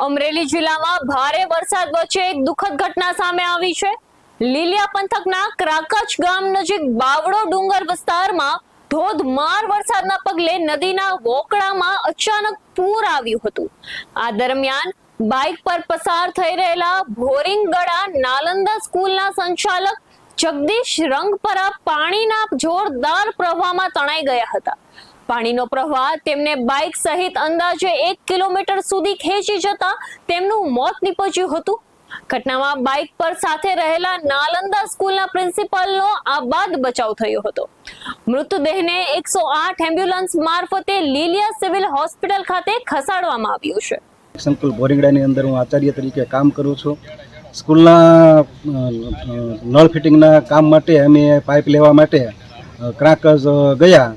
અમરેલી જિલ્લામાં ભારે વરસાદ વચ્ચે એક દુઃખદ ઘટના સામે આવી છે। લીલિયા પંથકના ક્રાકચ ગામ નજીક બાવળો ડુંગર વિસ્તારમાં ધોધમાર વરસાદના પગલે નદીના વોકળામાં અચાનક પૂર આવ્યું હતું। આ દરમિયાન બાઇક પર પસાર થઈ રહેલા ભોરિંગગડા નાલંદા સ્કૂલના સંચાલક જગદીશ રંગપરા પાણીના જોરદાર પ્રવાહમાં તણાઈ ગયા હતા। પાણીનો પ્રવાહ તેમને બાઇક સહિત અંદાજે 1 કિલોમીટર સુધી ખેંચી જતા તેમનું મોત નીપજ્યું હતું। ઘટનામાં બાઇક પર સાથે રહેલા નાલંદા સ્કૂલના પ્રિન્સિપાલનો આબાદ બચાવ થયો હતો। મૃતદેહને 108 એમ્બ્યુલન્સ મારફતે લીલિયા સિવિલ હોસ્પિટલ ખાતે ખસેડવામાં આવ્યું છે। સંકુલ ભોરિંગડાની અંદર હું આચાર્ય તરીકે કામ કરું છું। સ્કૂલના નળ ફિટિંગના કામ માટે અમે પાઇપ લેવા માટે ક્રાકજ ગયા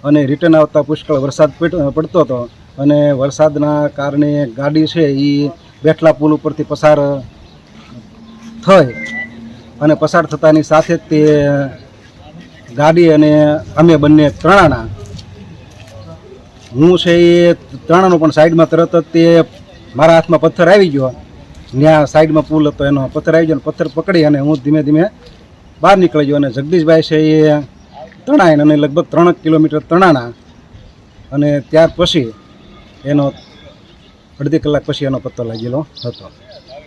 અને રિટર્ન આવતા પુષ્કળ વરસાદ પડતો હતો અને વરસાદના કારણે ગાડી છે એ બેઠલા પુલ ઉપરથી પસાર થઈ અને પસાર થતાની સાથે જ તે ગાડી અને અમે બંને ત્રણાણા હું છે એ ત્રણાનો પણ સાઈડમાં તરત જ તે મારા હાથમાં પથ્થર આવી ગયો। ત્યાં સાઈડમાં પુલ હતો એનો પથ્થર આવી ગયો અને પથ્થર પકડી અને હું ધીમે ધીમે બહાર નીકળી ગયો અને જગદીશભાઈ છે એ તણાઈને અને લગભગ 3 કિલોમીટર તણાણા અને ત્યાર પછી એનો અડધી કલાક પછી એનો પત્તો લાગેલો હતો।